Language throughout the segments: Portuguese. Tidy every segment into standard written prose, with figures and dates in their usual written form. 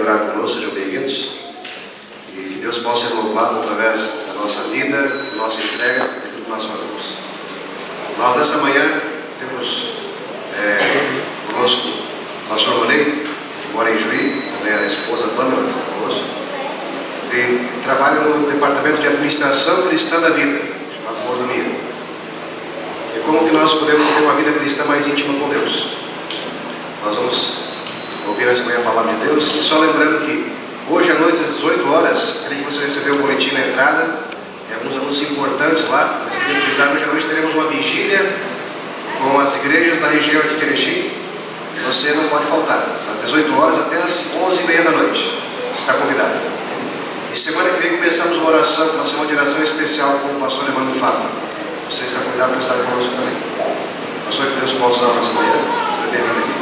orar conosco, sejam bem-vindos. E que Deus possa ser louvado através da nossa vida, da nossa entrega, daquilo que nós fazemos. Nós, nessa manhã, temos conosco o pastor Ronei, que mora em Juí, também a esposa Pamela, que está conosco. Ele trabalha no departamento de administração cristã da vida, chamado Mordomia. E como que nós podemos ter uma vida cristã mais íntima com Deus? Nós vamos ouvir essa manhã a palavra de Deus, e só lembrando que hoje à noite às 18 horas, queria que você recebeu o boletim na entrada, alguns anúncios importantes lá, mas queria avisar, hoje à noite teremos uma vigília com as igrejas da região aqui de Erechim. Você não pode faltar, às 18 horas até às 11h30 da noite, está convidado. E semana que vem começamos uma semana de oração especial com o pastor Emmanuel Fábio. Você está convidado para estar conosco também. Pastor, que Deus possa usar nessa manhã. Seja bem-vindo aqui.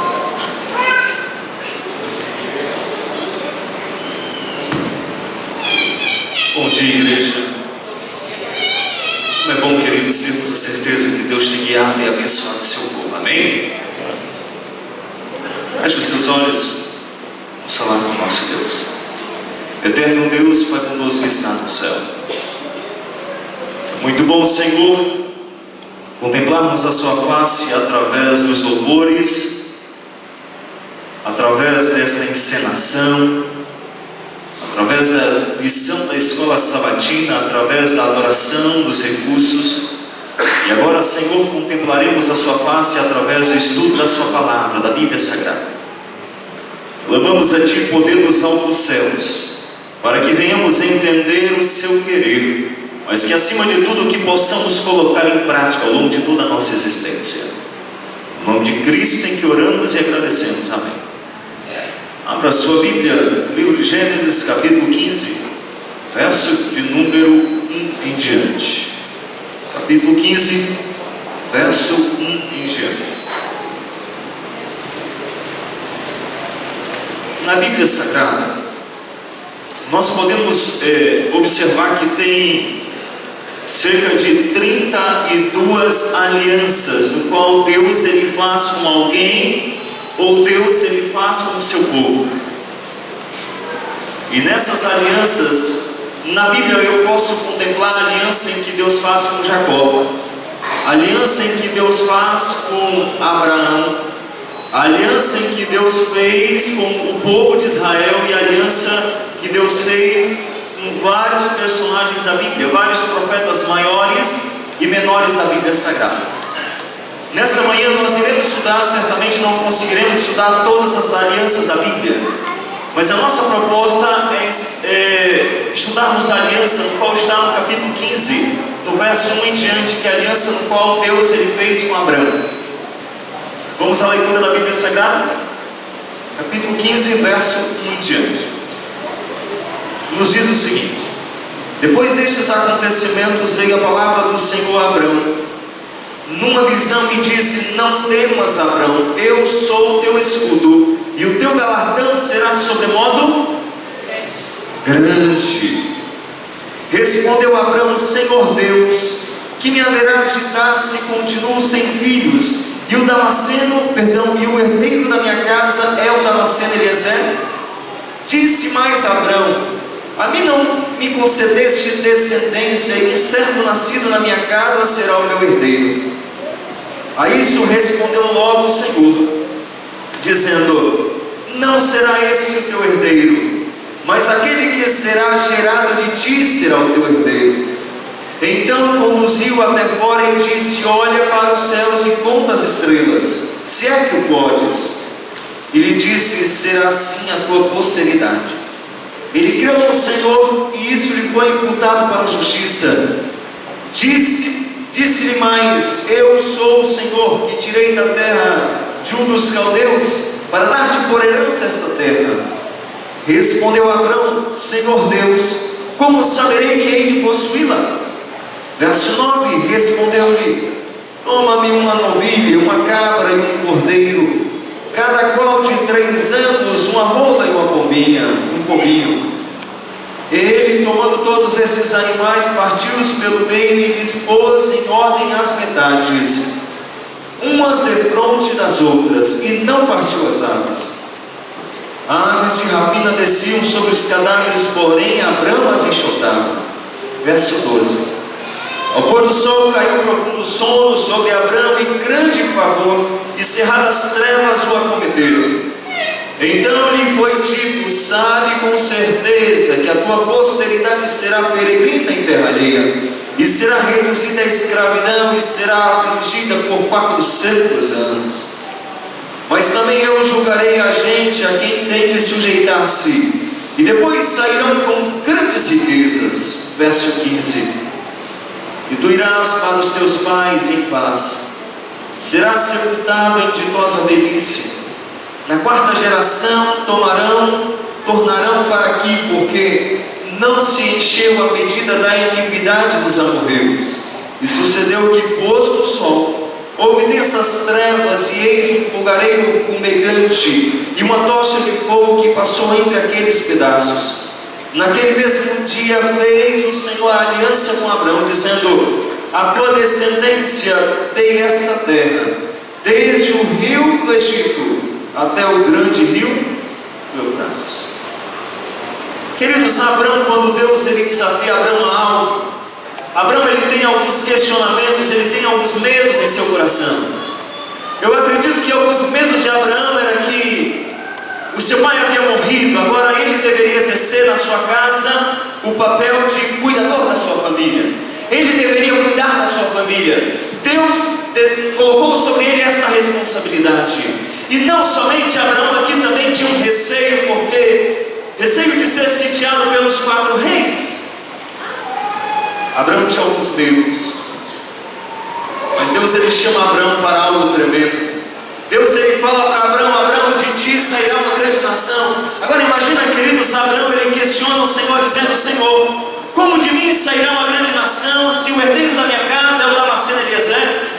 Bom dia, igreja. Como é bom, queridos, termos a certeza que Deus tem guiado e abençoado o seu povo. Amém? Feche os seus olhos. Vamos falar com o nosso Deus. Eterno Deus, Pai conosco que está no céu. Muito bom, Senhor, contemplarmos a sua face através dos louvores, através dessa encenação, através da lição da escola sabatina, através da adoração, dos recursos. E agora, Senhor, contemplaremos a sua face através do estudo da sua palavra, da Bíblia Sagrada. Clamamos a Ti, poder dos altos céus, para que venhamos entender o seu querer, mas que acima de tudo que possamos colocar em prática ao longo de toda a nossa existência. No nome de Cristo em que oramos e agradecemos. Amém. Abra a sua Bíblia, livro de Gênesis, capítulo 15, verso de número 1 em diante. Capítulo 15, verso 1 em diante. Na Bíblia Sagrada, nós podemos observar que tem cerca de 32 alianças, no qual Deus ele faz com alguém, ou Deus ele faz com o seu povo. E nessas alianças, na Bíblia eu posso contemplar a aliança em que Deus faz com Jacó, a aliança em que Deus faz com Abraão, a aliança em que Deus fez com o povo de Israel e a aliança que Deus fez com vários personagens da Bíblia, vários profetas maiores e menores da Bíblia Sagrada. Nesta manhã nós iremos estudar, certamente não conseguiremos estudar todas as alianças da Bíblia, mas a nossa proposta é estudarmos a aliança no qual está no capítulo 15, no verso 1 em diante, que é a aliança no qual Deus ele fez com Abraão. Vamos à leitura da Bíblia Sagrada? Capítulo 15, verso 1 em diante. Nos diz o seguinte: depois destes acontecimentos veio a palavra do Senhor a Abraão numa visão e disse: não temas, Abraão, eu sou o teu escudo, e o teu galardão será sobremodo grande. Respondeu Abraão: Senhor Deus, que me haverás de dar se continuo sem filhos, e o herdeiro da minha casa é o Damasceno Eliezer? Disse mais Abraão: a mim não me concedeste descendência, e um servo nascido na minha casa será o meu herdeiro. A isso respondeu logo o Senhor, dizendo: não será esse o teu herdeiro, mas aquele que será gerado de ti será o teu herdeiro. Então conduziu até fora e disse: olha para os céus e conta as estrelas, se é que o podes. E lhe disse: será assim a tua posteridade. Ele creu no Senhor, e isso lhe foi imputado para a justiça. Disse-lhe mais: eu sou o Senhor, que tirei da terra de um dos caldeus, para dar-te por herança esta terra. Respondeu Abraão: Senhor Deus, como saberei que hei de possuí-la? Verso 9, respondeu-lhe: toma-me uma novilha, uma cabra e um cordeiro, cada qual de 3 anos, uma rola e um pombinho. Ele, tomando todos esses animais, partiu-os pelo meio e lhes pôs em ordem as metades, umas defronte das outras, e não partiu as aves. Aves de rapina desciam sobre os cadáveres, porém Abrão as enxotava. Verso 12. Ao pôr do sol caiu um profundo sono sobre Abrão e grande pavor, e cerradas trevas o acometeram. Então lhe foi dito: sabe com certeza que a tua posteridade será peregrina em terra alheia, e será reduzida à escravidão, e será afligida por 400 anos. Mas também eu julgarei a gente a quem tem de sujeitar-se, e depois sairão com grandes riquezas. Verso 15. E tu irás para os teus pais em paz, serás sepultado em ditosa velhice. Na 4ª geração tornarão para aqui, porque não se encheu a medida da iniquidade dos amorreus. E sucedeu que, posto o sol, houve densas trevas, e eis um fogareiro fumegante, e uma tocha de fogo que passou entre aqueles pedaços. Naquele mesmo dia fez o Senhor aliança com Abrão, dizendo: a tua descendência dei esta terra, desde o rio do Egito até o grande rio Eufrates. Queridos, Abrão, quando Deus ele desafia Abrão a algo, Abrão ele tem alguns questionamentos, ele tem alguns medos em seu coração. Eu acredito que alguns medos de Abrão era que o seu pai havia morrido, agora ele deveria exercer na sua casa o papel de cuidador da sua família. Ele deveria cuidar da sua família. Deus colocou sobre ele essa responsabilidade. E não somente Abraão, aqui também tinha um receio, porque receio de ser sitiado pelos 4 reis. Abraão tinha alguns medos, mas Deus ele chama Abraão para algo tremendo. Deus ele fala para Abraão: Abraão, de ti sairá uma grande nação. Agora imagina, queridos, Abraão ele questiona o Senhor, dizendo: Senhor, como de mim sairá uma grande nação, se o herdeiro da minha casa é o Damasceno Eliezer?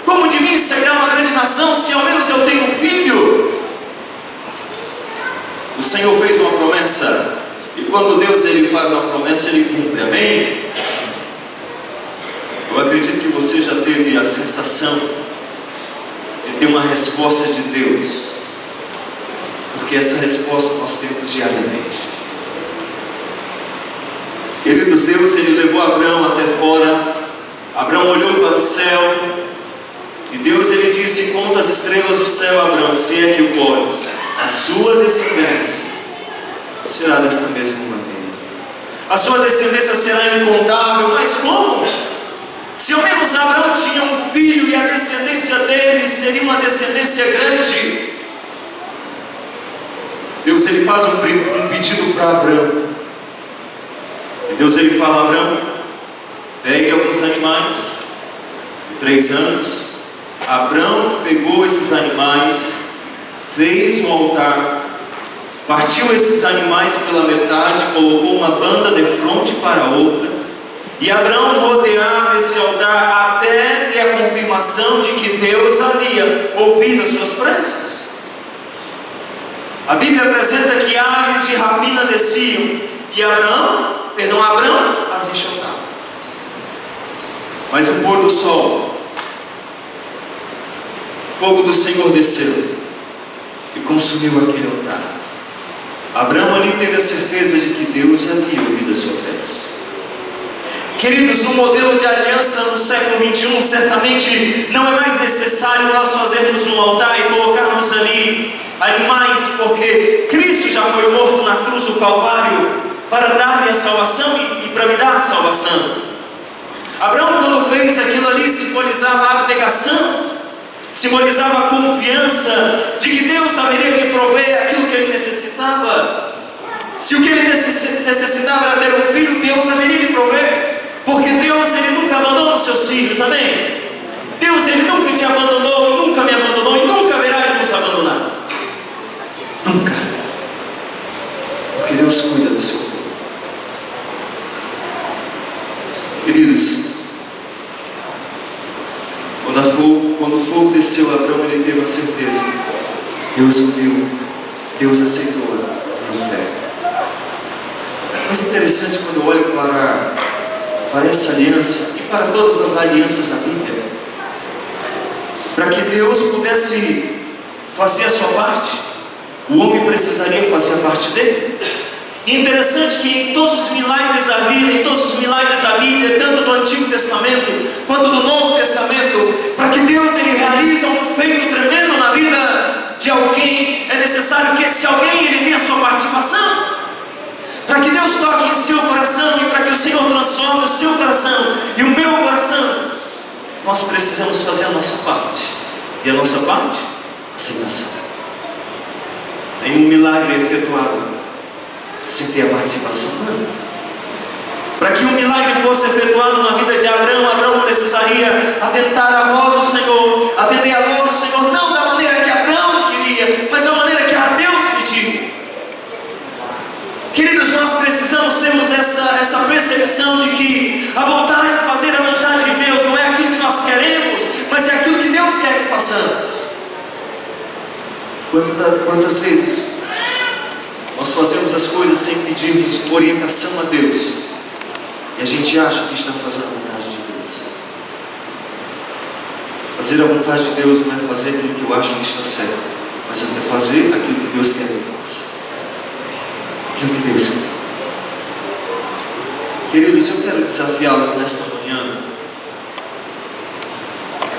Como de mim sairá uma grande nação, se ao menos eu tenho um filho? O Senhor fez uma promessa, e quando Deus ele faz uma promessa, ele cumpre, amém? Eu acredito que você já teve a sensação de ter uma resposta de Deus, porque essa resposta nós temos diariamente. Queridos, Deus ele levou Abraão até fora. Abraão olhou para o céu, e Deus ele disse: conta as estrelas do céu, Abraão, se é que o podes. A sua descendência será desta mesma maneira. A sua descendência será incontável. Mas como? Se ao menos Abraão tinha um filho, e a descendência dele seria uma descendência grande. Deus ele faz um pedido para Abraão. E Deus ele fala: Abraão, pegue alguns animais de 3 anos. Abraão pegou esses animais, fez um altar, partiu esses animais pela metade, colocou uma banda de fronte para a outra, e Abraão rodeava esse altar até ter a confirmação de que Deus havia ouvido as suas preces. A Bíblia apresenta que aves de rapina desciam, e Abraão as enxotava. Mas o pôr do sol, o fogo do Senhor desceu e consumiu aquele altar. Abraão ali teve a certeza de que Deus havia ouvido a sua prece. Queridos, no modelo de aliança no século 21, certamente não é mais necessário nós fazermos um altar e colocarmos ali animais, porque Cristo já foi morto na cruz do Calvário para dar-me a salvação e para me dar a salvação. Abraão, quando fez aquilo ali, simbolizava a abnegação, simbolizava a confiança de que Deus haveria de prover aquilo que ele necessitava. Se o que ele necessitava era ter um filho, Deus haveria de prover, porque Deus ele nunca abandona os seus filhos, amém? Deus ele nunca te abandonou, nunca me abandonou e nunca haverá de nos abandonar. Nunca. Porque Deus cuida do seu povo. Queridos, quando o fogo desceu, Abraão ele teve a certeza: Deus ouviu, Deus aceitou a minha fé. Mas é interessante quando eu olho para essa aliança e para todas as alianças da Bíblia, para que Deus pudesse fazer a sua parte, o homem precisaria fazer a parte dele. E interessante que em todos os milagres da vida, em todos os milagres da Bíblia, tanto do Antigo Testamento quanto do Novo Testamento, para que Deus ele realize um feito tremendo na vida de alguém, é necessário que esse alguém ele tenha a sua participação. Para que Deus toque em seu coração e para que o Senhor transforme o seu coração e o meu coração, nós precisamos fazer a nossa parte. E a nossa parte? Aceitação. Nenhum milagre é efetuado sem ter a participação humana. Para que o milagre fosse efetuado na vida de Abraão, Abraão precisaria atentar à voz do Senhor, atender à voz do Senhor, não da maneira que Abraão queria, mas da maneira que a Deus pediu. Queridos, nós precisamos termos essa percepção de que a vontade de fazer a vontade de Deus não é aquilo que nós queremos, mas é aquilo que Deus quer que façamos. Quantas vezes nós fazemos as coisas sem pedirmos orientação a Deus e a gente acha que está fazendo a vontade de Deus? Fazer a vontade de Deus não é fazer aquilo que eu acho que está certo, mas é fazer aquilo que Deus quer que eu faça. Aquilo que Deus quer. Queridos, eu quero desafiá-los nesta manhã.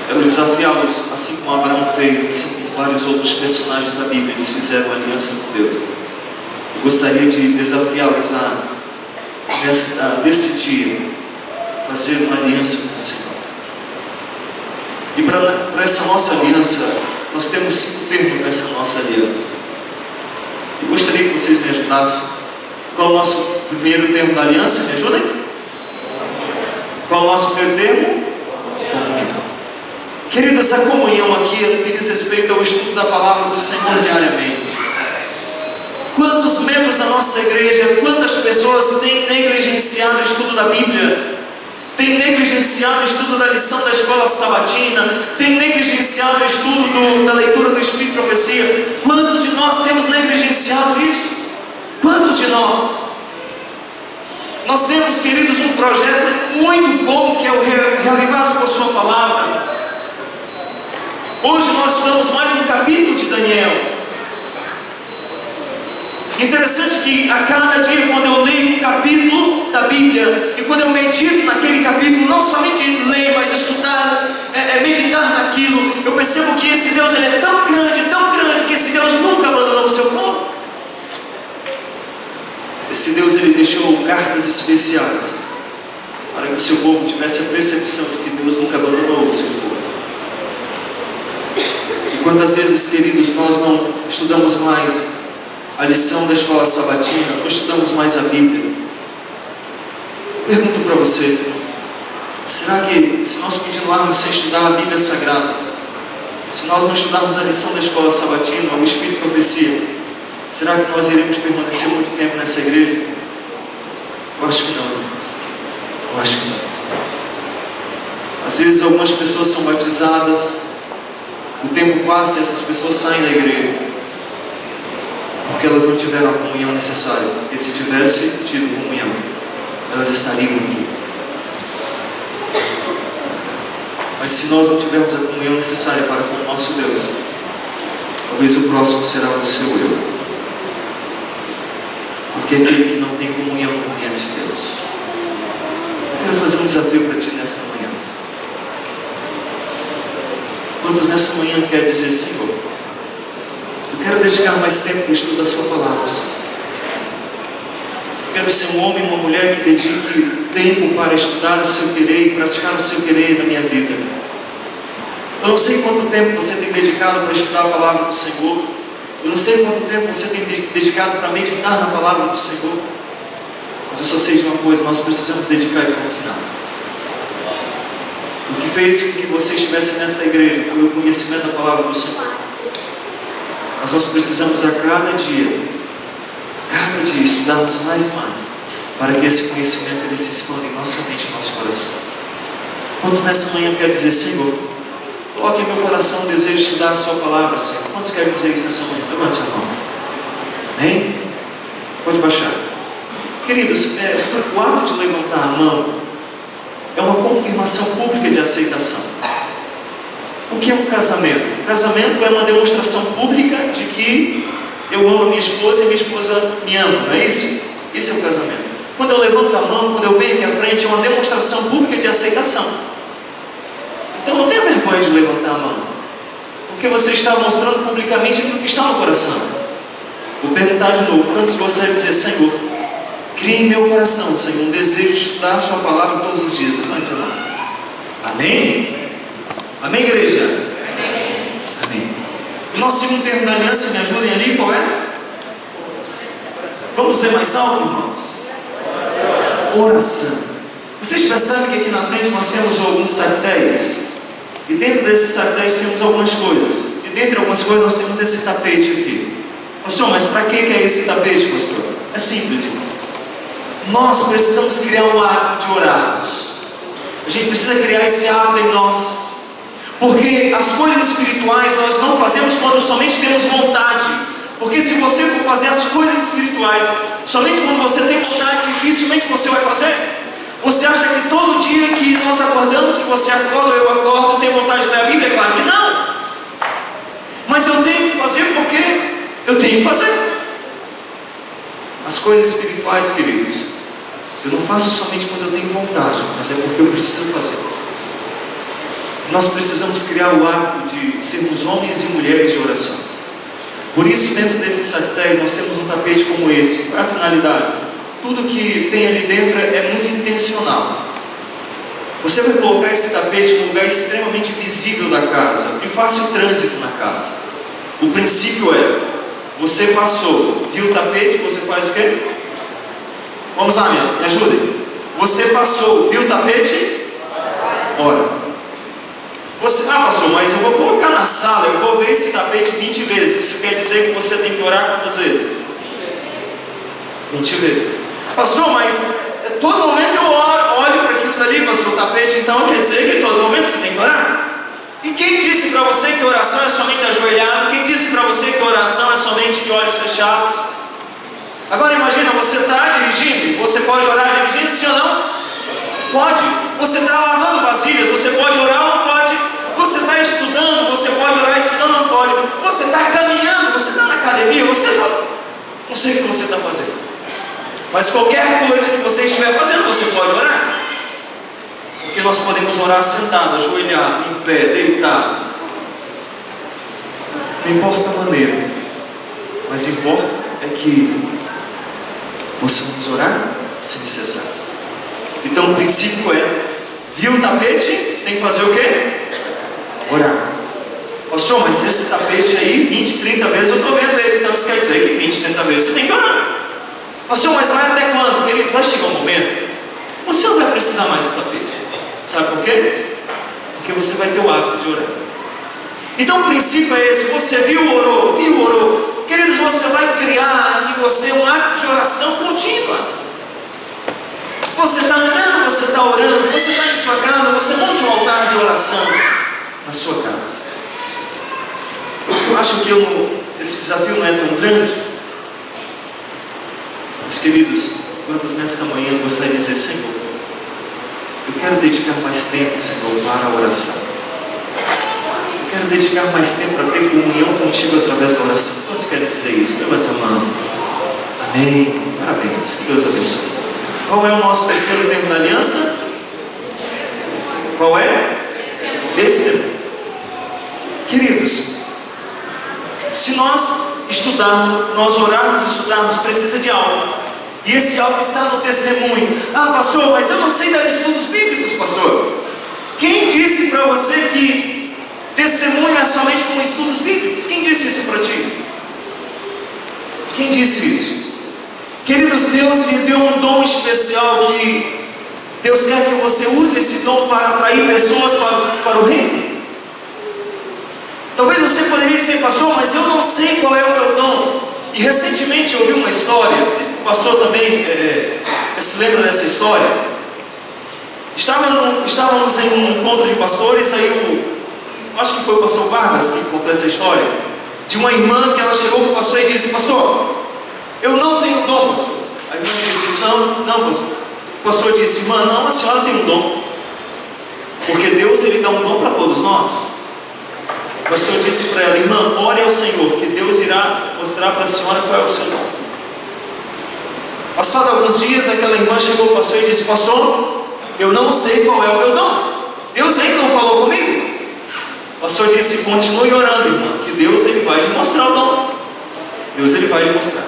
Quero desafiá-los, assim como Abraão fez, assim como vários outros personagens da Bíblia, eles fizeram aliança com Deus. Eu gostaria de desafiá-los a decidir fazer uma aliança com o Senhor. E para essa nossa aliança, nós temos 5 termos nessa nossa aliança. Eu gostaria que vocês me ajudassem. Qual é o nosso primeiro termo da aliança? Me ajudem? Qual é o nosso primeiro termo? Comunhão. Queridos, a comunhão aqui diz respeito ao estudo da palavra do Senhor diariamente. Quantos membros da nossa igreja, quantas pessoas têm negligenciado o estudo da Bíblia, têm negligenciado o estudo da lição da escola sabatina, têm negligenciado o estudo da leitura do Espírito e Profecia? Quantos de nós temos negligenciado isso? Quantos de nós? Nós temos, queridos, um projeto muito bom que é o Reavivados por Sua Palavra. Hoje nós estudamos mais um capítulo de Daniel. Interessante que a cada dia, quando eu leio um capítulo da Bíblia e quando eu medito naquele capítulo, não somente ler, mas estudar, meditar naquilo, eu percebo que esse Deus ele é tão grande, que esse Deus nunca abandonou o seu povo. Esse Deus ele deixou cartas especiais para que o seu povo tivesse a percepção de que Deus nunca abandonou o seu povo. E quantas vezes, queridos, nós não estudamos mais a lição da escola sabatina, não estudamos mais a Bíblia? Pergunto para você, será que se nós continuarmos sem estudar a Bíblia Sagrada, se nós não estudarmos a lição da escola sabatina, o Espírito e Profecia, será que nós iremos permanecer muito tempo nessa igreja? Eu acho que não. Eu acho que não. Às vezes algumas pessoas são batizadas, o tempo passa e essas pessoas saem da igreja porque elas não tiveram a comunhão necessária. Porque se tivesse tido comunhão, elas estariam aqui. Mas se nós não tivermos a comunhão necessária para com o nosso Deus, talvez o próximo será o seu eu. Porque aquele que não tem comunhão não conhece Deus. Eu quero fazer um desafio para ti nessa manhã. Quantos nessa manhã quer dizer, Senhor, eu quero dedicar mais tempo para o estudo da Sua palavra, Senhor. Eu quero ser um homem e uma mulher que dedique tempo para estudar o Seu querer e praticar o Seu querer na minha vida. Eu não sei quanto tempo você tem dedicado para estudar a palavra do Senhor. Eu não sei quanto tempo você tem dedicado para meditar na palavra do Senhor. Mas eu só sei de uma coisa: nós precisamos dedicar e ponto final. O que fez com que você estivesse nesta igreja foi o conhecimento da palavra do Senhor. Mas nós precisamos a cada dia estudarmos mais e mais, para que esse conhecimento ele se expanda em nossa mente e nosso coração. Quantos nessa manhã querem dizer, Senhor, coloque em meu coração o desejo de estudar a Sua palavra, Senhor? Quantos querem dizer isso nessa manhã? Levante a mão. Amém? Pode baixar. Queridos, o ato de levantar a mão é uma confirmação pública de aceitação. O que é um casamento? O casamento é uma demonstração pública de que eu amo a minha esposa e a minha esposa me ama, não é isso? Esse é o casamento. Quando eu levanto a mão, quando eu venho aqui à frente, é uma demonstração pública de aceitação. Então não tenha vergonha de levantar a mão, porque você está mostrando publicamente aquilo que está no coração. Vou perguntar de novo, quantos gostariam de dizer: Senhor, crie em meu coração, Senhor, um desejo de estudar a sua palavra todos os dias. Levante a mão. Amém? Amém, igreja? Amém. Amém. O nosso segundo termo da aliança, me ajudem ali, qual é? Vamos dizer mais alto, irmãos? Oração. Vocês percebem que aqui na frente nós temos alguns sactéis? E dentro desses sactéis temos algumas coisas. E dentre algumas coisas nós temos esse tapete aqui. Pastor, mas para que é esse tapete, pastor? É simples, irmão. Nós precisamos criar um hábito de orarmos. A gente precisa criar esse hábito em nós. Porque as coisas espirituais nós não fazemos quando somente temos vontade. Porque se você for fazer as coisas espirituais somente quando você tem vontade, dificilmente você vai fazer. Você acha que todo dia que nós acordamos, que você acorda, eu acordo, eu tenho vontade de ler a Bíblia? É claro que não. Mas eu tenho que fazer porque eu tenho que fazer. As coisas espirituais, queridos, eu não faço somente quando eu tenho vontade, mas é porque eu preciso fazer. Nós precisamos criar o hábito de sermos homens e mulheres de oração. Por isso, dentro desses sactéis, nós temos um tapete como esse. Para a finalidade, tudo que tem ali dentro é muito intencional. Você vai colocar esse tapete num lugar extremamente visível da casa, de fácil trânsito na casa. O princípio é: você passou, viu o tapete, você faz o quê? Vamos lá, me ajudem. Você passou, viu o tapete? Ora. Pastor, mas eu vou colocar na sala, eu vou ver esse tapete 20 vezes. Isso quer dizer que você tem que orar quantas vezes? 20 vezes. Pastor, mas todo momento eu olho para aquilo dali, pastor, o tapete, então quer dizer que todo momento você tem que orar? E quem disse para você que oração é somente ajoelhado? Quem disse para você que oração é somente de olhos fechados? Agora imagina, você está dirigindo, você pode orar dirigindo, sim ou não? Pode. Você está lavando vasilhas, você pode orar ou não pode? Você está estudando, você pode orar estudando ou não pode? Você está caminhando, você está na academia, você não sei o que você está fazendo. Mas qualquer coisa que você estiver fazendo, você pode orar. Porque nós podemos orar sentado, ajoelhado, em pé, deitado. Não importa a maneira, mas importa é que possamos orar sem cessar. Então o princípio é: viu o tapete? Tem que fazer o quê? Orar. Pastor, mas esse tapete aí, 20, 30 vezes eu estou vendo ele. Então isso quer dizer que 20, 30 vezes você tem que orar. Pastor, mas vai até quando? Porque ele vai chegar um momento, você não vai precisar mais do tapete. Sabe por quê? Porque você vai ter o hábito de orar. Então o princípio é esse: você viu, orou. Queridos, você vai criar em você um hábito de oração contínua. Você está andando, você está orando, você está em sua casa, você monte um altar de oração na sua casa. Eu acho que esse desafio não é tão grande. Mas, queridos, quantos nesta manhã gostaria de dizer: Senhor, eu quero dedicar mais tempo, Senhor, para a oração. Eu quero dedicar mais tempo para ter comunhão contigo através da oração. Quantos querem dizer isso? Levanta a mão. Amém. Parabéns. Que Deus abençoe. Qual é o nosso terceiro termo da aliança? Qual é? Testemunho. Queridos, se nós estudarmos, nós orarmos e estudarmos, precisa de algo. E esse algo está no testemunho. Ah, pastor, mas eu não sei dar estudos bíblicos, pastor. Quem disse para você que testemunho é somente com estudos bíblicos? Quem disse isso para ti? Quem disse isso? Queridos, Deus lhe deu um dom especial que Deus quer que você use esse dom para atrair pessoas para o reino. Talvez você poderia dizer: pastor, mas eu não sei qual é o meu dom. E recentemente eu ouvi uma história, o pastor também se lembra dessa história. Estávamos em um encontro de pastores, aí acho que foi o pastor Vargas que contou essa história, de uma irmã que ela chegou para o pastor e disse: pastor, eu não tenho dom, pastor. A irmã disse: não, pastor. O pastor disse: irmã, não, a senhora tem um dom, porque Deus ele dá um dom para todos nós. O pastor disse para ela: irmã, ore ao Senhor, que Deus irá mostrar para a senhora qual é o seu dom. Passado alguns dias, aquela irmã chegou ao pastor e disse: pastor, eu não sei qual é o meu dom. Deus ainda não falou comigo. O pastor disse: continue orando, irmã, que Deus ele vai lhe mostrar o dom. Deus ele vai lhe mostrar.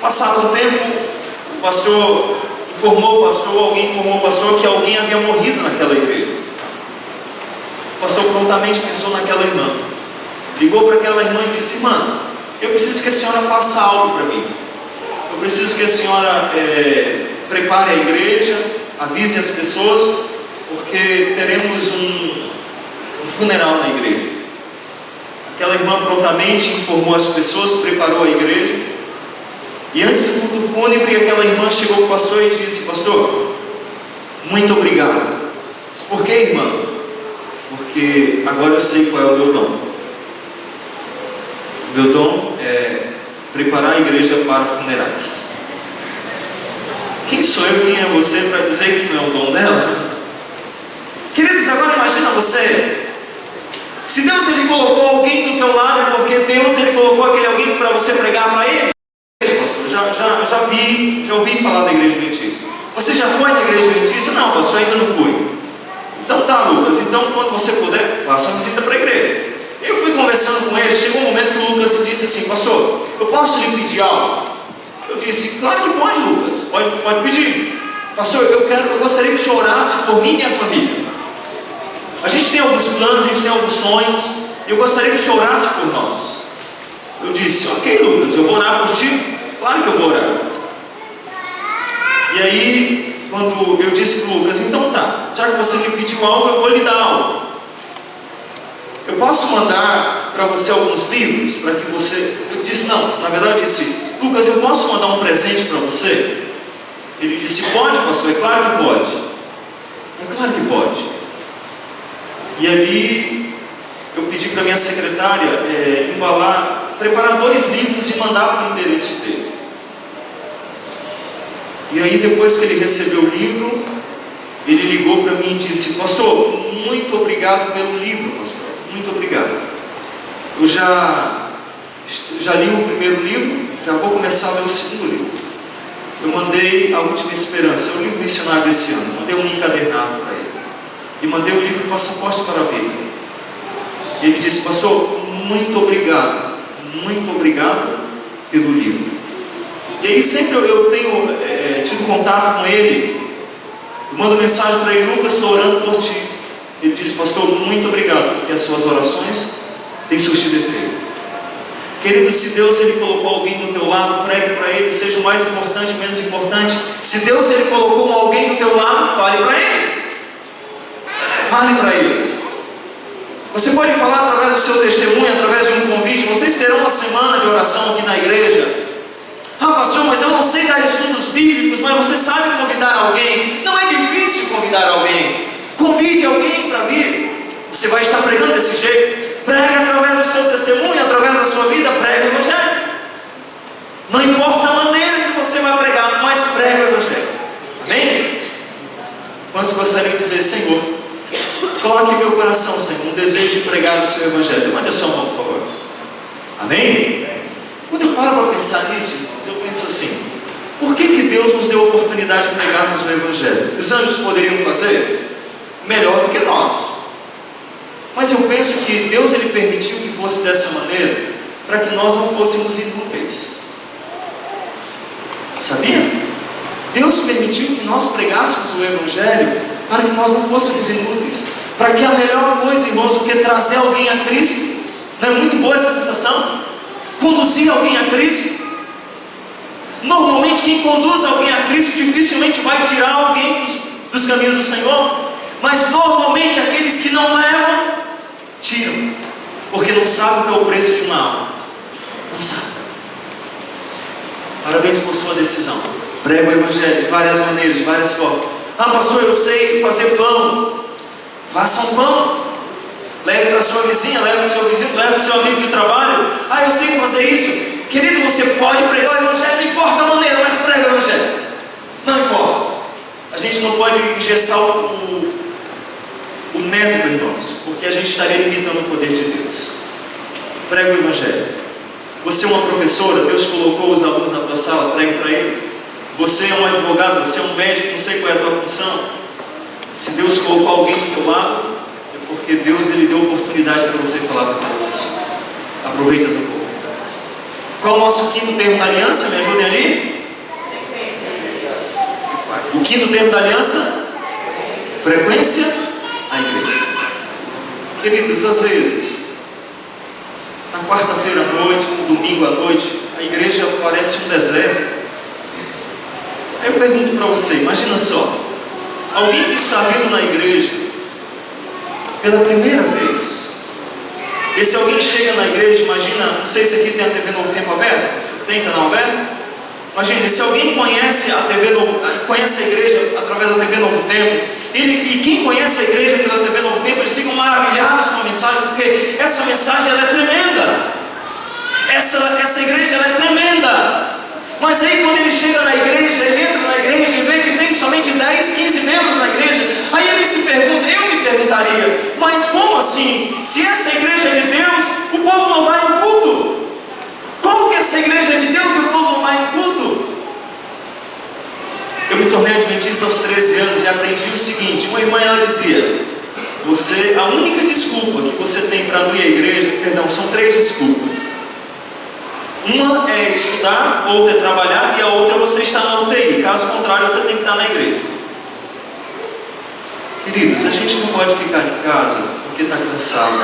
Passado um tempo, o pastor informou o pastor, alguém informou o pastor que alguém havia morrido naquela igreja. O pastor prontamente pensou naquela irmã, ligou para aquela irmã e disse: irmã, eu preciso que a senhora faça algo para mim. Eu preciso que a senhora prepare a igreja, avise as pessoas, porque teremos um funeral na igreja. Aquela irmã prontamente informou as pessoas, preparou a igreja. E antes do culto fúnebre, aquela irmã chegou para o pastor e disse: pastor, muito obrigado. Disse: por que, irmã? Porque agora eu sei qual é o meu dom. O meu dom é preparar a igreja para funerais. Quem sou eu, quem é você para dizer que isso não é o dom dela? Queridos, agora imagina você. Se Deus ele colocou alguém do teu lado, é porque Deus ele colocou aquele alguém para você pregar para ele. Pastor, já ouvi falar da igreja adventista. Você já foi na igreja adventista? Não, pastor, ainda não fui. Então tá, Lucas, então quando você puder, faça uma visita para a igreja. Eu fui conversando com ele, chegou um momento que o Lucas disse assim: pastor, eu posso lhe pedir algo? Eu disse: claro que pode, Lucas, pode pedir. Pastor, eu gostaria que o senhor orasse por mim e minha família. A gente tem alguns planos, a gente tem alguns sonhos, e eu gostaria que o senhor orasse por nós. Eu disse: ok, Lucas, eu vou orar por ti? Claro que eu vou orar. E aí, quando eu disse para o Lucas: então tá, já que você me pediu algo, eu vou lhe dar algo. Eu posso mandar para você alguns livros, para que você... Eu disse: não, na verdade eu disse: Lucas, eu posso mandar um presente para você? Ele disse: pode, pastor? É claro que pode. É claro que pode. E ali eu pedi para minha secretária preparar 2 livros e mandar para o endereço dele. E aí depois que ele recebeu o livro, ele ligou para mim e disse: pastor, muito obrigado pelo livro, pastor, muito obrigado. Eu já li o primeiro livro, já vou começar a ler o segundo livro. Eu mandei A Última Esperança, o livro missionário desse ano, mandei um encadernado para ele. E mandei o livro Passaporte para a Vida. E ele disse: pastor, muito obrigado pelo livro. E aí sempre eu tenho tido contato com ele. Eu mando mensagem para ele: Lucas, estou orando por ti. Ele disse: pastor, muito obrigado, porque as suas orações têm surtido efeito. Querido, se Deus ele colocou alguém do teu lado, pregue para ele, seja o mais importante, o menos importante. Se Deus ele colocou alguém do teu lado, fale para ele. Fale para ele. Você pode falar através do seu testemunho, através de um convite. Vocês terão uma semana de oração aqui na igreja. Ah, pastor, mas eu não sei dar estudos bíblicos. Mas você sabe convidar alguém. Não é difícil convidar alguém. Convide alguém para vir. Você vai estar pregando desse jeito. Pregue através do seu testemunho, através da sua vida. Pregue o evangelho. Não importa a maneira que você vai pregar, mas pregue o evangelho. Amém? Quantos gostariam de dizer: Senhor, coloque em meu coração, Senhor, um desejo de pregar o seu evangelho? Levante a sua mão, por favor. Amém? Quando eu paro para pensar nisso, eu penso assim: por que Deus nos deu a oportunidade de pregarmos o evangelho? Os anjos poderiam fazer melhor do que nós. Mas eu penso que Deus ele permitiu que fosse dessa maneira para que nós não fôssemos inúteis. Sabia? Deus permitiu que nós pregássemos o evangelho para que nós não fôssemos inúteis, para que a melhor coisa, irmãos, do que trazer alguém a Cristo, não é muito boa essa sensação? Conduzir alguém a Cristo. Normalmente quem conduz alguém a Cristo dificilmente vai tirar alguém dos caminhos do Senhor, mas normalmente aqueles que não levam, tiram, porque não sabem qual é o preço de uma alma. Não sabem. Parabéns por sua decisão. Prega o evangelho de várias maneiras, de várias formas. Ah, pastor, eu sei fazer pão. Faça um pão. Leve para a sua vizinha, leve para o seu vizinho, leve para o seu amigo de trabalho. Ah, eu sei fazer isso. Querido, você pode pregar o evangelho, não importa a maneira, mas prega o evangelho. Não importa. A gente não pode engessar o método, irmãos, porque a gente estaria limitando o poder de Deus. Prega o evangelho. Você é uma professora, Deus colocou os alunos na tua sala, entregue para eles. Você é um advogado, você é um médico, não sei qual é a tua função. Se Deus colocou alguém do teu lado, é porque Deus ele deu oportunidade para você falar com Deus. Aproveite as oportunidades. Qual é o nosso quinto termo da aliança? Me ajudem ali. O quinto termo da aliança? Frequência à igreja. Queridos, às vezes, na quarta-feira à noite, no domingo à noite, a igreja parece um deserto. Aí eu pergunto para você, imagina só, alguém que está vindo na igreja pela primeira vez. Esse alguém chega na igreja, imagina, não sei se aqui tem a TV Novo Tempo aberta, tem canal aberto? Imagina, se alguém conhece a conhece a igreja através da TV Novo Tempo, e quem conhece a igreja pela TV Novo Tempo, eles ficam maravilhados com a mensagem, porque essa mensagem ela é tremenda. Essa igreja ela é tremenda. Mas aí quando ele chega na igreja, ele entra na igreja e vê que tem somente 10, 15 membros na igreja, aí ele se pergunta, eu me perguntaria, mas como assim? Se essa igreja é de Deus, o povo não vai ao culto? Como que essa igreja é de Deus e o povo não vai ao culto? Eu me tornei adventista aos 13 anos e aprendi o seguinte, uma irmã ela dizia, a única desculpa que você tem para não ir à igreja, são 3 desculpas. Uma é estudar, outra é trabalhar e a outra é você estar na UTI. Caso contrário, você tem que estar na igreja. Queridos, a gente não pode ficar em casa porque está cansado.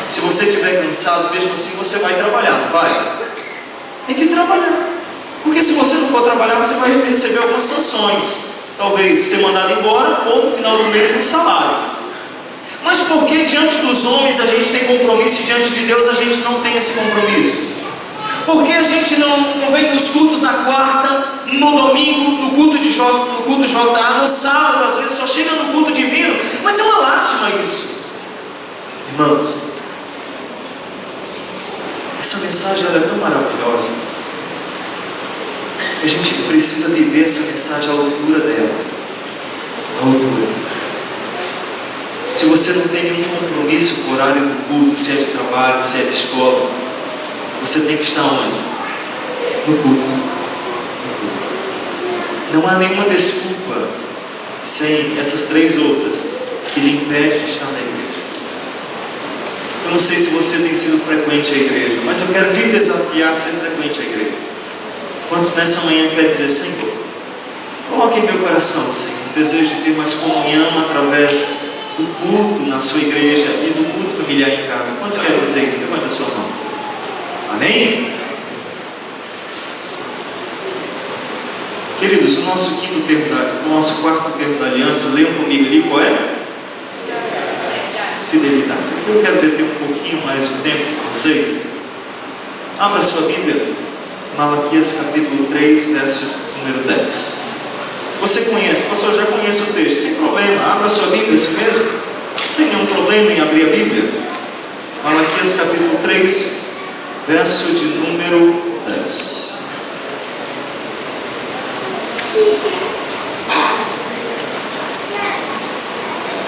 Se você estiver cansado, mesmo assim você vai trabalhar, não vai? Tem que trabalhar. Porque se você não for trabalhar, você vai receber algumas sanções. Talvez ser mandado embora ou no final do mês um salário. Mas por que diante dos homens a gente tem compromisso e diante de Deus a gente não tem esse compromisso? Por que a gente não vem nos cultos na quarta, no domingo, no culto JA, no sábado, às vezes só chega no culto divino? Mas é uma lástima isso. Irmãos, essa mensagem ela é tão maravilhosa. A gente precisa viver essa mensagem à altura dela. À altura. Se você não tem nenhum compromisso com o horário do culto, se é de trabalho, se é de escola, você tem que estar onde? No culto. Não há nenhuma desculpa sem essas 3 outras que lhe impede de estar na igreja. Eu não sei se você tem sido frequente à igreja, mas eu quero lhe desafiar a ser frequente à igreja. Quantos nessa manhã querem dizer, Senhor, coloque em meu coração, Senhor, o desejo de ter mais comunhão através do culto na sua igreja e do culto familiar em casa. Quantos querem dizer isso? Levante a sua mão. Amém? Queridos, o nosso quarto termo da aliança, leiam comigo ali, qual é? Fidelidade. Eu quero beber um pouquinho mais de tempo com vocês. Abra sua Bíblia, Malaquias capítulo 3, verso número 10. Você conhece, pastor, já conhece o texto, sem problema, abra sua Bíblia, assim mesmo. Não tem nenhum problema em abrir a Bíblia. Malaquias capítulo 3, verso de número 10.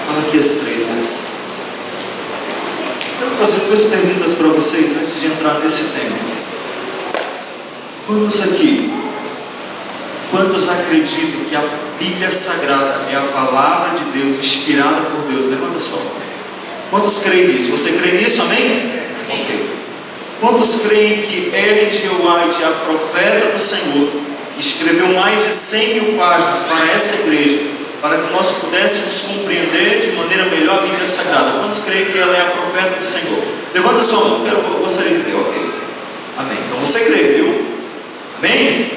Malaquias 3, né? Quero fazer 2 perguntas para vocês antes de entrar nesse tema. Quantos acreditam que a Bíblia Sagrada é a palavra de Deus, inspirada por Deus? Levanta sua mão. Quantos creem nisso? Você crê nisso, amém? Ok. Quantos creem que Ellen G. White, a profeta do Senhor, escreveu mais de 100.000 páginas para essa igreja, para que nós pudéssemos compreender de maneira melhor a Bíblia Sagrada? Quantos creem que ela é a profeta do Senhor? Levanta sua mão, eu gostaria de ver, ok? Amém. Então você crê, viu? Amém?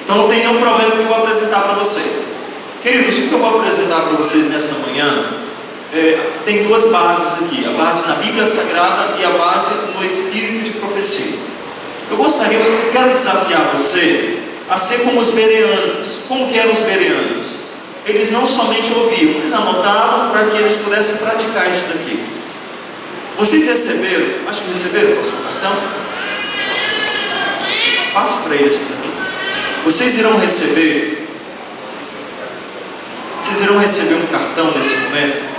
Então não tem nenhum problema que eu vou apresentar para vocês. Queridos, o que eu vou apresentar para vocês nesta manhã tem 2 bases aqui, a base na Bíblia Sagrada e a base no Espírito de Profecia. Eu quero desafiar você a ser como os bereanos. Como que eram os bereanos? Eles não somente ouviam, eles anotavam para que eles pudessem praticar isso daqui. Vocês receberam? Acho que receberam o seu cartão? Passe para eles para mim. Vocês irão receber um cartão nesse momento.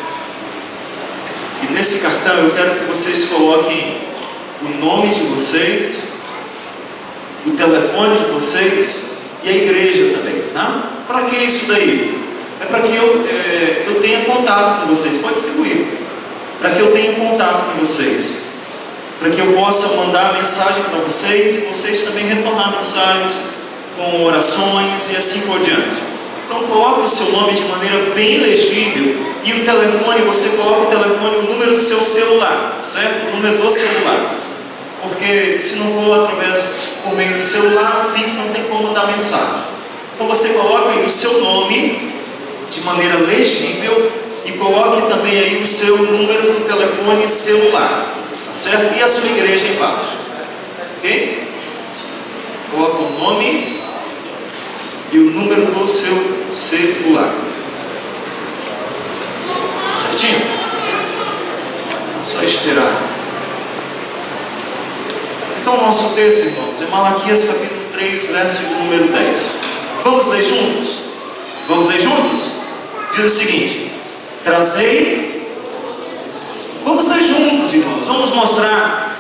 E nesse cartão eu quero que vocês coloquem o nome de vocês, o telefone de vocês e a igreja também, tá? Para que isso daí? É para que eu tenha contato com vocês. Pode distribuir. Para que eu tenha contato com vocês. Para que eu possa mandar mensagem para vocês e vocês também retornar mensagens com orações e assim por diante. Então coloque o seu nome de maneira bem legível e o telefone, você coloca o telefone, o número do seu celular, certo? O número do celular. Porque se não for por meio do celular fixo, não tem como mandar mensagem. Então você coloca aí o seu nome de maneira legível e coloque também aí o seu número do telefone celular, tá certo? E a sua igreja embaixo, ok? Coloca o nome e o número do seu celular, certinho? Só esperar. Então o nosso texto, irmãos, é Malaquias capítulo 3, versículo número 10. Vamos ler juntos? Vamos ler juntos? Diz o seguinte: trazei. Vamos ler juntos, irmãos. Vamos mostrar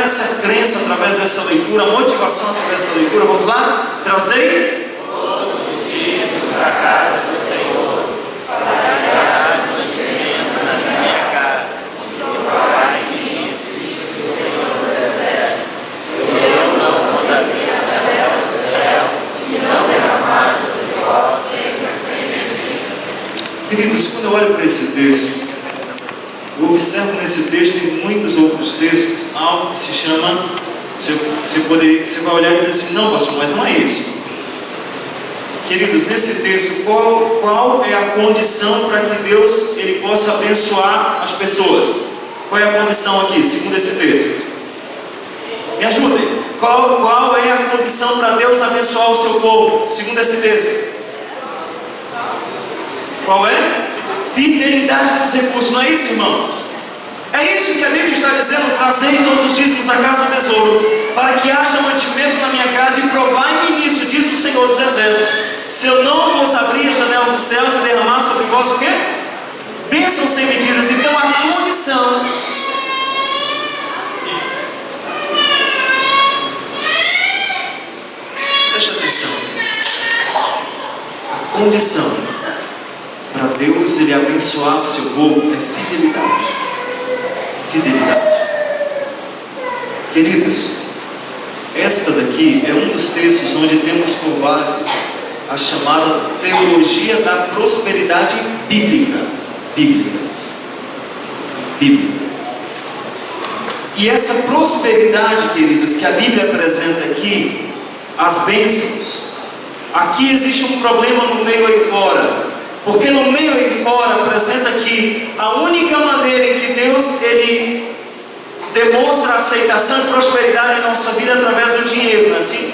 essa crença através dessa leitura, a motivação através dessa leitura. Vamos lá? Trazei todos os dízimos para a casa do Senhor, para agradar o mantimento na minha casa, e provar que diz o Senhor dos Exércitos: se eu não vos abrir a janela do céu e não derramasse sobre vós bênçãos sem medida. Queridos, quando eu olho para esse texto, eu observo nesse texto e muitos outros textos algo que se chama, você vai olhar e dizer assim: não, pastor, mas não é isso. Queridos, nesse texto, qual é a condição para que Deus ele possa abençoar as pessoas? Qual é a condição aqui, segundo esse texto? Me ajudem. Qual é a condição para Deus abençoar o seu povo, segundo esse texto? Qual é? Fidelidade nos recursos, não é isso, irmão? É isso que a Bíblia está dizendo: trazei todos os dízimos à casa do tesouro, para que haja mantimento na minha casa, e provai-me nisso, diz o Senhor dos Exércitos, se eu não vos abrir a janela dos céus e derramar sobre vós o quê? Bênçãos sem medidas. Então a condição preste atenção, a condição para Deus ele abençoar o seu povo é fidelidade. Fidelidade. Queridos, esta daqui é um dos textos onde temos por base a chamada teologia da prosperidade bíblica. Bíblica. E essa prosperidade, queridos, que a Bíblia apresenta aqui, as bênçãos, aqui existe um problema no meio aí fora. Porque no meio aí fora apresenta que a única maneira em que Deus ele demonstra aceitação e prosperidade em nossa vida é através do dinheiro, não é assim?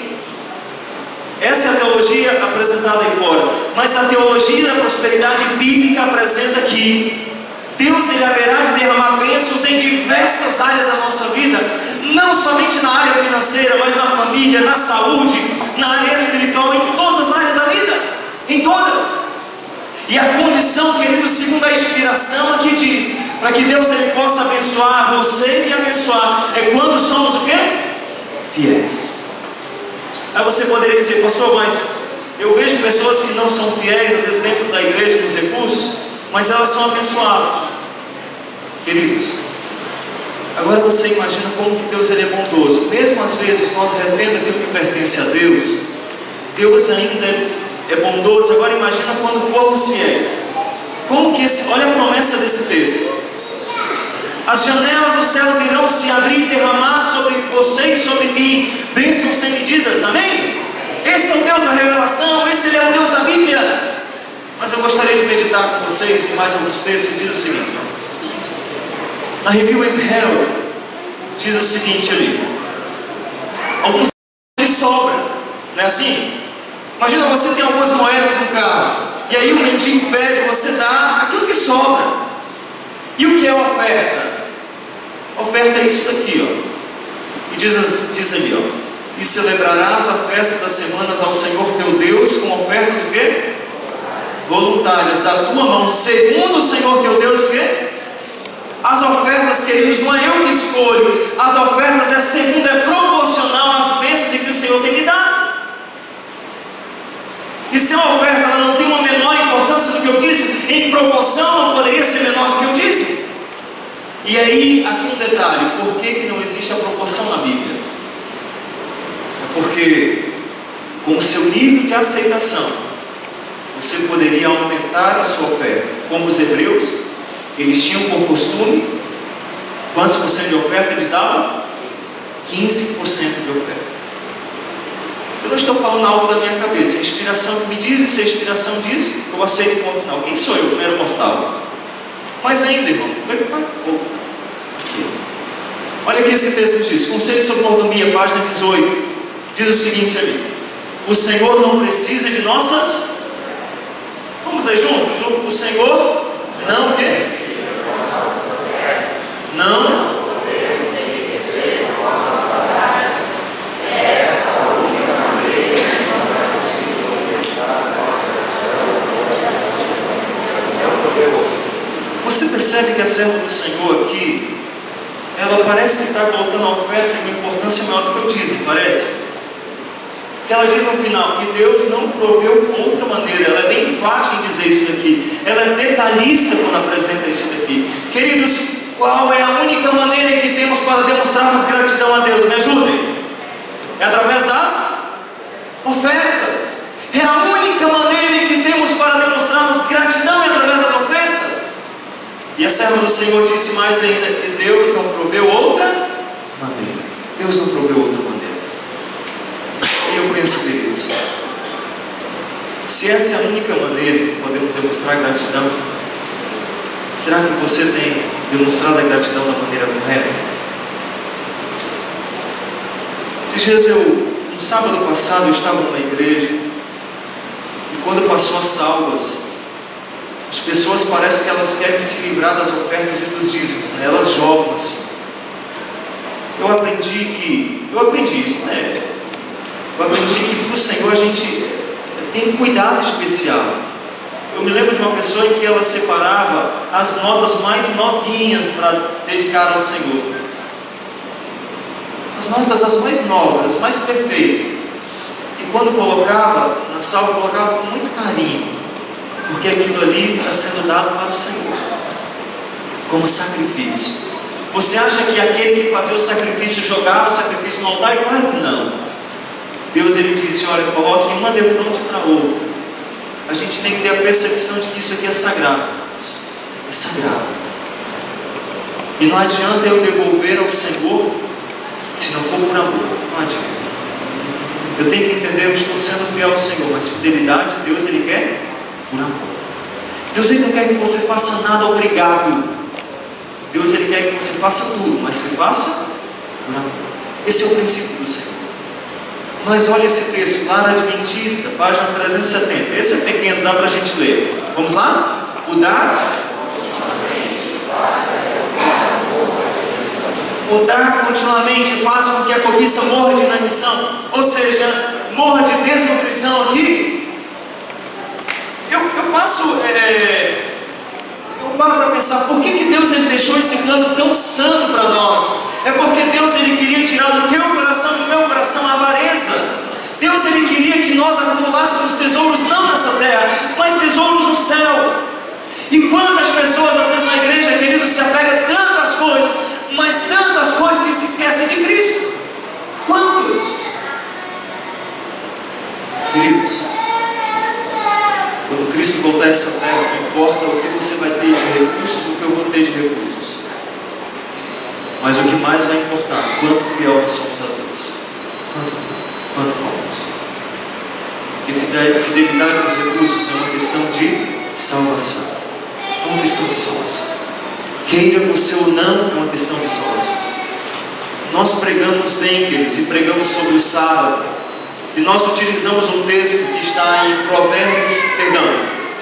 Essa é a teologia apresentada aí fora. Mas a teologia da prosperidade bíblica apresenta que Deus ele haverá de derramar bênçãos em diversas áreas da nossa vida, não somente na área financeira, mas na família, na saúde, na área espiritual, em todas as áreas da vida, em todas. E a condição, querido, segundo a inspiração aqui diz, para que Deus ele possa abençoar você e me abençoar, é quando somos o quê? Fiéis. Aí você poderia dizer: pastor, mas eu vejo pessoas que não são fiéis, às vezes dentro da igreja, nos recursos, mas elas são abençoadas. Queridos, agora você imagina como que Deus ele é bondoso. Mesmo às vezes nós retendo aquilo que pertence a Deus, Deus ainda é bondoso. Agora imagina quando formos fiéis. Como que olha a promessa desse texto: as janelas dos céus irão se abrir e derramar sobre vocês, sobre mim, bênçãos sem medidas. Amém? Esse é o Deus da revelação, esse é o Deus da Bíblia. Mas eu gostaria de meditar com vocês em mais alguns textos que diz o seguinte. Na Review and Herald diz o seguinte ali: alguns que sobram, não é assim? Imagina, você tem algumas moedas no carro, e aí o mendigo pede, você dá aquilo que sobra. E o que é a oferta? A oferta é isso daqui, ó. E diz ali, ó: e celebrarás a festa das semanas ao Senhor teu Deus com ofertas o quê? Voluntárias da tua mão, segundo o Senhor teu Deus o quê? As ofertas, queridos, não é eu que escolho. As ofertas é proporcional às bênçãos que o Senhor tem me dado. E se a oferta ela não tem uma menor importância do que eu disse, em proporção não poderia ser menor do que eu disse. E aí, aqui um detalhe: por que não existe a proporção na Bíblia? É porque, com o seu nível de aceitação, você poderia aumentar a sua oferta. Como os hebreus, eles tinham por costume, quantos por cento de oferta eles davam? 15% de oferta. Eu não estou falando algo da minha cabeça, a inspiração que me diz, e se a inspiração diz, eu aceito o ponto final. Quem sou eu, primeiro mortal? Mas ainda, irmão, olha aqui esse texto diz, Conselho sobre Mordomia, página 18, diz o seguinte ali: o Senhor não precisa de nossas. Vamos aí juntos? O Senhor não quer. Não. Você percebe que a serva do Senhor aqui, ela parece que está colocando a oferta em uma importância maior do que eu disse, não parece? Porque ela diz no final que Deus não proveu outra maneira. Ela é bem enfática em dizer isso daqui. Ela é detalhista quando apresenta isso daqui. Queridos, qual é a única maneira que temos para demonstrarmos gratidão a Deus? Me ajudem. É através das ofertas. É a única maneira que temos para demonstrarmos gratidão, é através das ofertas. E a serva do Senhor disse mais ainda que Deus não proveu outra maneira. Deus não proveu outra maneira. E eu penso, queridos, se essa é a única maneira que podemos demonstrar gratidão, será que você tem demonstrado a gratidão da maneira correta? Esses dias no sábado passado, eu estava numa igreja, e quando passou as salvas, as pessoas parecem que elas querem se livrar das ofertas e dos dízimos, né? Elas jogam assim. Eu aprendi isso, né? Eu aprendi que para o Senhor a gente tem um cuidado especial. Eu me lembro de uma pessoa em que ela separava as notas mais novinhas para dedicar ao Senhor. As notas as mais novas, as mais perfeitas. E quando colocava na salva, colocava com muito carinho, porque aquilo ali está sendo dado para o Senhor, como sacrifício. Você acha que aquele que fazia o sacrifício jogava o sacrifício no altar? Claro que não. Deus ele disse: olha, coloque uma de frente para a outra. A gente tem que ter a percepção de que isso aqui é sagrado. É sagrado. E não adianta eu devolver ao Senhor se não for por amor. Não adianta. Eu tenho que entender, eu estou sendo fiel ao Senhor, mas fidelidade, Deus ele quer por amor. Deus ele não quer que você faça nada obrigado. Deus ele quer que você faça tudo, mas que faça por amor. Esse é o princípio do Senhor. Mas olha esse texto, Lar Adventista, página 370. Esse é pequeno, dá para a gente ler. Vamos lá? O dar continuamente faz com que a cobiça morra de inanição, ou seja, morra de desnutrição aqui. Eu paro para pensar, por que Deus ele deixou esse plano tão santo para nós? É porque Deus ele queria tirar do teu coração e do meu coração a avareza. Deus ele queria que nós acumulássemos tesouros não nessa terra, mas tesouros no céu. E quantas pessoas às vezes na igreja, queridos, se apegam tanto às coisas, mas tantas coisas que se esquecem de Cristo. Quantos? Queridos, quando Cristo voltar a essa terra, não importa o que você vai ter de recursos, o que eu vou ter de recursos, mas o que mais vai importar, quanto fiel nós somos a Deus. Quanto fomos. E fidelidade aos recursos é uma questão de salvação. É uma questão de salvação. Queira você ou não, é uma questão de salvação. Nós pregamos bem, queridos, e pregamos sobre o sábado. E nós utilizamos um texto que está em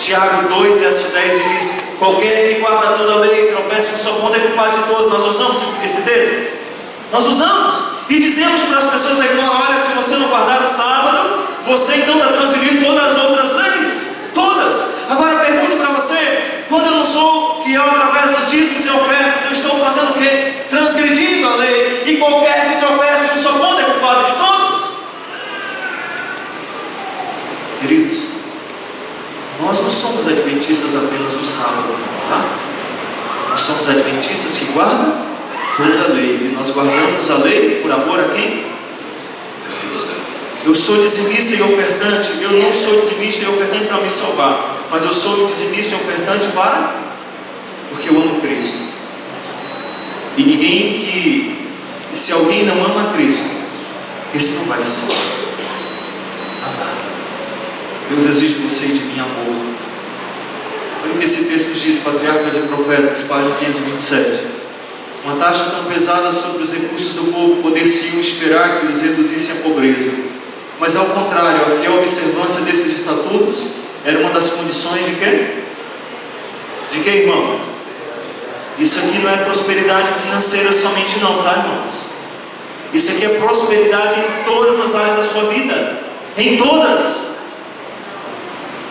Tiago 2, verso 10, e diz: qualquer que guarda toda a lei, que não peça um só ponto, é culpado de todos. Nós usamos esse texto? Nós usamos. E dizemos para as pessoas aí fora: olha, se você não guardar o sábado, você então está transferindo todas as outras leis. Todas. Agora eu pergunto para você: quando eu não sou fiel através dos dízimos e ofertas, eu Eu sou dizimista e ofertante. Eu não sou dizimista e ofertante para me salvar, mas eu sou dizimista e ofertante porque eu amo Cristo. E se alguém não ama Cristo, esse não vai se salvar. Deus exige de você e de mim amor. Olha o que esse texto diz, Patriarcas e Profetas, página 527. Uma taxa tão pesada sobre os recursos do povo poder-se esperar que os reduzisse à pobreza. Mas ao contrário, a fiel observância desses estatutos era uma das condições de quê? De quê, irmãos? Isso aqui não é prosperidade financeira somente não, tá, irmãos? Isso aqui é prosperidade em todas as áreas da sua vida. Em todas.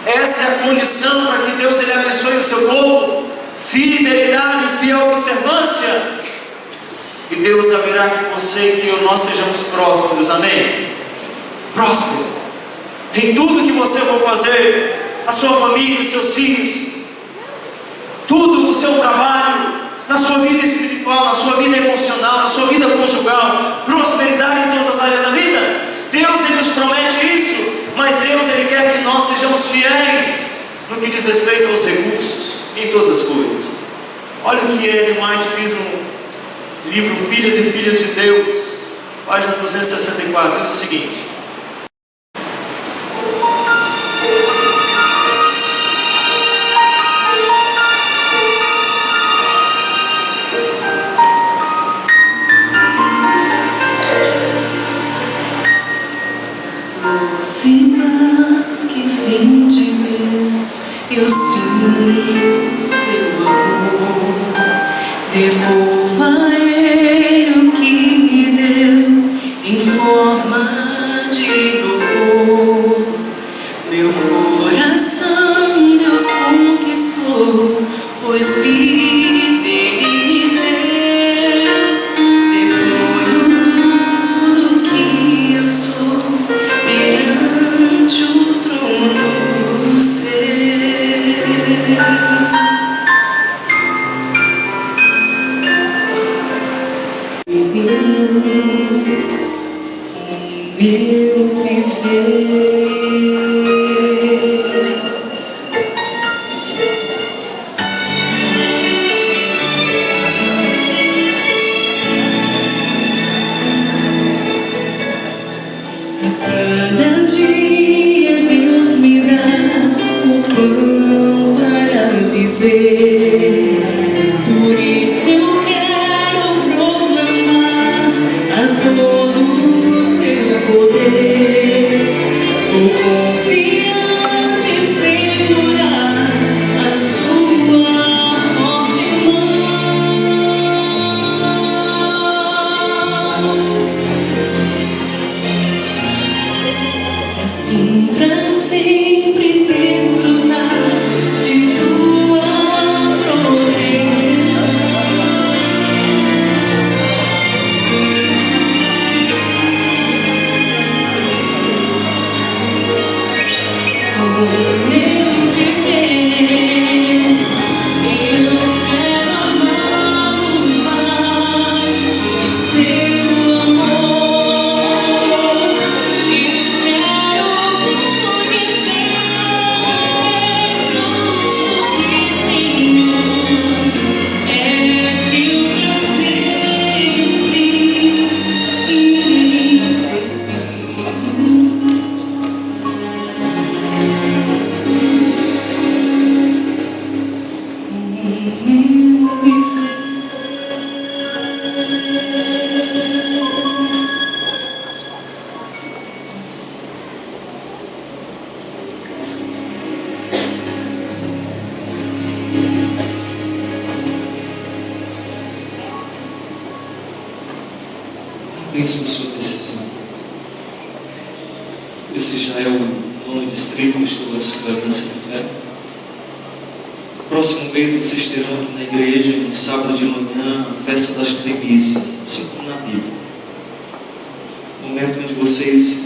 Essa é a condição para que Deus ele abençoe o seu povo. Fidelidade e fiel observância. E Deus haverá que você e que nós sejamos prósperos, amém? Próspero em tudo que você for fazer, a sua família, os seus filhos, tudo, o seu trabalho, na sua vida espiritual, na sua vida emocional, na sua vida conjugal, prosperidade em todas as áreas da vida. Deus ele nos promete isso, mas Deus ele quer que nós sejamos fiéis no que diz respeito aos recursos, em todas as coisas. Olha o que Ellen White diz no livro Filhas e Filhas de Deus, página 264, diz o seguinte: sinais que vem de Deus, eu sinto seu amor. Devolva a Ele o que me deu em forma de louvor. Meu coração Deus conquistou, pois vida Ele me deu. Deponho tudo que eu sou perante o trono do céu. Meu viver. Cada dia Deus me dá o pão para viver. Por isso eu quero proclamar a todo o seu poder. Vou confiante segurar a sua forte mão. Assim pra sempre desfrutar de sua proteção. Com meu viver, eu quero amá-lo mais e seu amor. Eu quero conhecer tudo que tenho. É meu pra sempre em servir. Pense na sua decisão. Esse já é o 9º distrito de estudação da Aliança de Fé. Próximo mês vocês terão aqui na igreja, no sábado de manhã, a festa das primícias, assim como na Bíblia. Momento onde vocês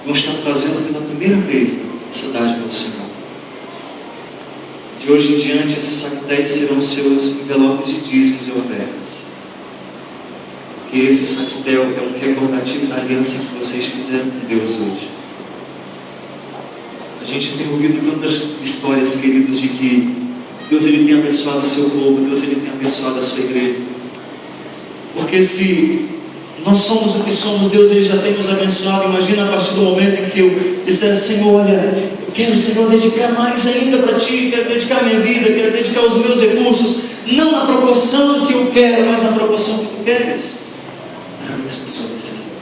vão estar trazendo pela primeira vez essa dádiva ao Senhor. De hoje em diante, esses saquetéis serão seus envelopes de dízimos e ofertas. Porque esse saquetel é um recordativo da aliança que vocês fizeram com Deus hoje. A gente tem ouvido tantas histórias, queridos, de que Deus ele tem abençoado o seu povo, Deus ele tem abençoado a sua igreja. Porque se nós somos o que somos, Deus ele já tem nos abençoado. Imagina a partir do momento em que eu disser: Senhor, olha, eu quero, Senhor, dedicar mais ainda para Ti, quero dedicar a minha vida, quero dedicar os meus recursos, não na proporção que eu quero, mas na proporção que Tu queres. Agradeço por sua decisão.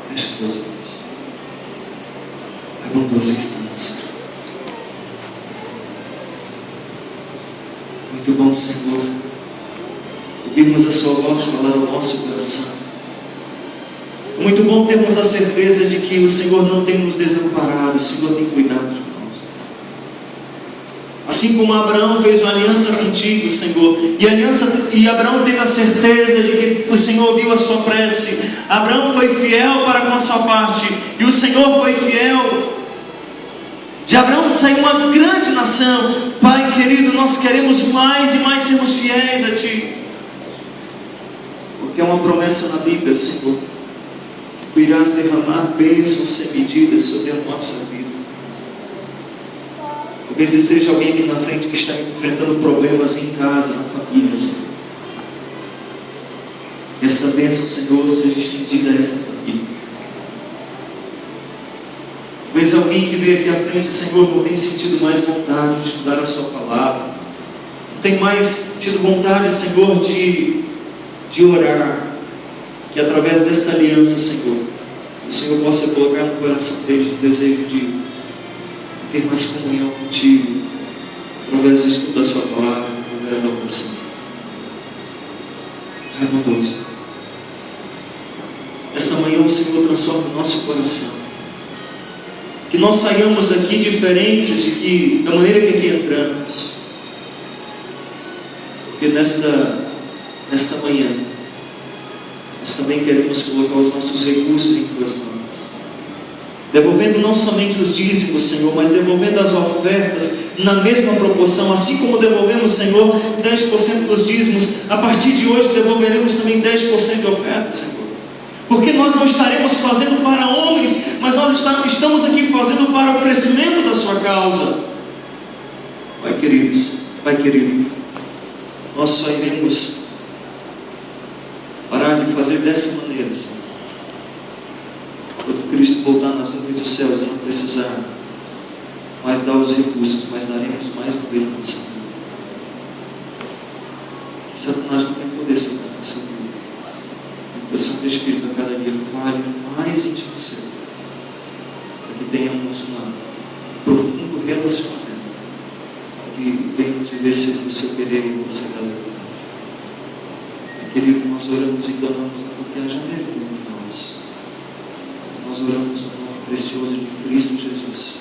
Feche os teus olhos. É bondoso que está no céu. Muito bom, Senhor, ouvirmos a Sua voz falar ao nosso coração. Muito bom termos a certeza de que o Senhor não tem nos desamparado, o Senhor tem cuidado de nós. Assim como Abraão fez uma aliança contigo, Senhor, e Abraão teve a certeza de que o Senhor ouviu a sua prece. Abraão foi fiel para com a sua parte, e o Senhor foi fiel. De Abraão saiu uma grande nação. Pai querido, nós queremos mais e mais sermos fiéis a Ti, porque é uma promessa na Bíblia, Senhor: Tu irás derramar bênçãos sem medidas sobre a nossa vida. Talvez esteja alguém aqui na frente que está enfrentando problemas em casa, na família, Senhor. Que esta bênção, Senhor, seja estendida a esta família. Talvez alguém que veio aqui à frente, Senhor, não tem sentido mais vontade de estudar a Sua palavra, não tem mais tido vontade, Senhor, de orar. Que através desta aliança, Senhor, o Senhor possa colocar no coração deles o desejo de ter mais comunhão contigo, através do estudo da Sua palavra, através da oração. Pai bondoso, esta manhã o Senhor transforma o nosso coração. Que nós saiamos aqui diferentes da maneira que aqui entramos. Porque nesta manhã nós também queremos colocar os nossos recursos em Tuas mãos, devolvendo não somente os dízimos, Senhor, mas devolvendo as ofertas na mesma proporção. Assim como devolvemos, Senhor, 10% dos dízimos, a partir de hoje devolveremos também 10% de ofertas, Senhor. Porque nós não estaremos fazendo para homens, mas nós estamos aqui fazendo para o crescimento da Sua causa. Pai querido, nós só iremos parar de fazer dessa maneira, Senhor, quando Cristo voltar nas nuvens dos céus e não precisar mais dar os recursos, mas daremos mais uma vez a nossa vida. Satanás não tem poder sobre a nossa vida. Que o Santo Espírito a cada dia fale mais em Ti, Senhor, para que tenhamos um profundo relacionamento, que venhamos viver segundo o Seu querer e o Seu grado. Querido, nós oramos e clamamos porque haja vergonha em nós. Nós oramos no nome precioso de Cristo Jesus.